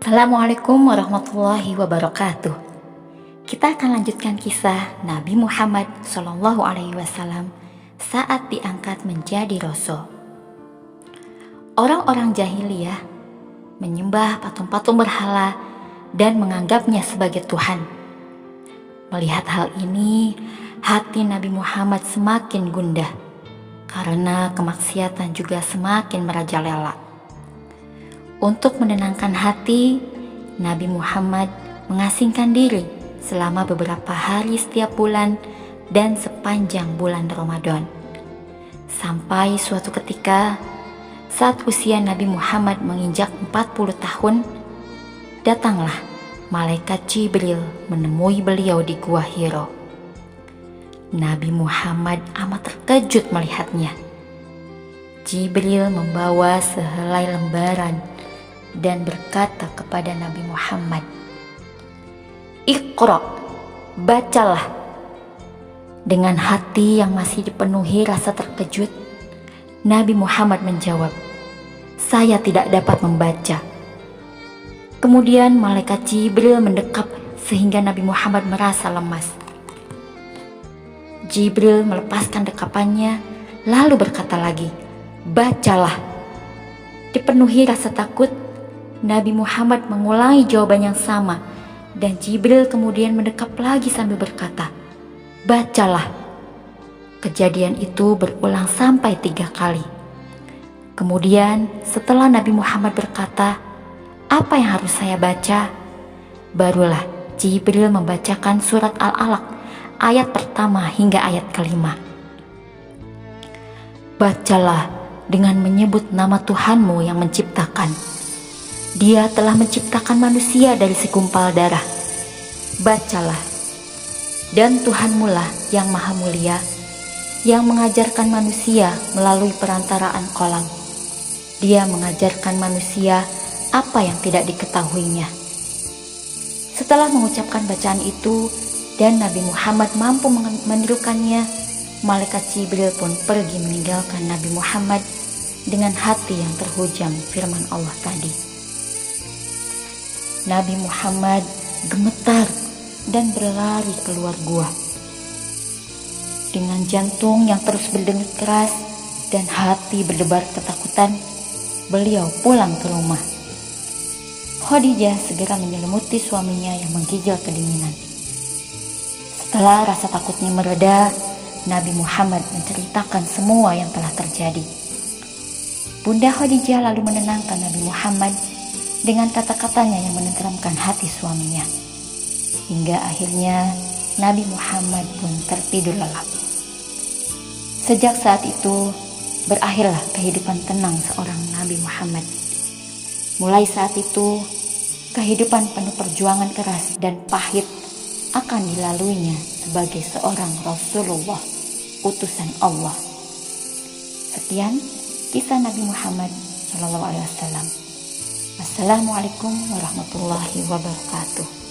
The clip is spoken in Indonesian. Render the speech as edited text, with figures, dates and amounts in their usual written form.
Assalamualaikum warahmatullahi wabarakatuh. Kita akan lanjutkan kisah Nabi Muhammad SAW saat diangkat menjadi rasul. Orang-orang jahiliyah menyembah patung-patung berhala dan menganggapnya sebagai Tuhan. Melihat hal ini, hati Nabi Muhammad semakin gundah karena kemaksiatan juga semakin merajalela. Untuk menenangkan hati, Nabi Muhammad mengasingkan diri selama beberapa hari setiap bulan dan sepanjang bulan Ramadan. Sampai suatu ketika, saat usia Nabi Muhammad menginjak 40 tahun, datanglah malaikat Jibril menemui beliau di Gua Hiro. Nabi Muhammad amat terkejut melihatnya. Jibril membawa sehelai lembaran dan berkata kepada Nabi Muhammad, "Iqra, bacalah." Dengan hati yang masih dipenuhi rasa terkejut, Nabi Muhammad menjawab, "Saya tidak dapat membaca." Kemudian malaikat Jibril mendekap sehingga Nabi Muhammad merasa lemas. Jibril melepaskan dekapannya lalu berkata lagi, "Bacalah." Dipenuhi rasa takut, Nabi Muhammad mengulangi jawaban yang sama dan Jibril kemudian mendekap lagi sambil berkata, "Bacalah." Kejadian itu berulang sampai 3 kali. Kemudian setelah Nabi Muhammad berkata, "Apa yang harus saya baca?" barulah Jibril membacakan surat Al-Alaq ayat pertama hingga ayat kelima. "Bacalah dengan menyebut nama Tuhanmu yang menciptakan. Dia telah menciptakan manusia dari segumpal darah. Bacalah. Dan Tuhanmu lah yang maha mulia, yang mengajarkan manusia melalui perantaraan kolam. Dia mengajarkan manusia apa yang tidak diketahuinya." Setelah mengucapkan bacaan itu dan Nabi Muhammad mampu menirukannya, malaikat Jibril pun pergi meninggalkan Nabi Muhammad dengan hati yang terhujam firman Allah tadi. Nabi Muhammad gemetar dan berlari keluar gua. Dengan jantung yang terus berdenyut keras dan hati berdebar ketakutan, beliau pulang ke rumah. Khadijah segera menyelimuti suaminya yang menggigil kedinginan. Setelah rasa takutnya mereda, Nabi Muhammad menceritakan semua yang telah terjadi. Bunda Khadijah lalu menenangkan Nabi Muhammad dengan kata-katanya yang menenteramkan hati suaminya. Hingga akhirnya Nabi Muhammad pun tertidur lelap. Sejak saat itu berakhirlah kehidupan tenang seorang Nabi Muhammad. Mulai saat itu kehidupan penuh perjuangan keras dan pahit akan dilaluinya sebagai seorang Rasulullah, utusan Allah. Sekian kisah Nabi Muhammad SAW. Assalamualaikum warahmatullahi wabarakatuh.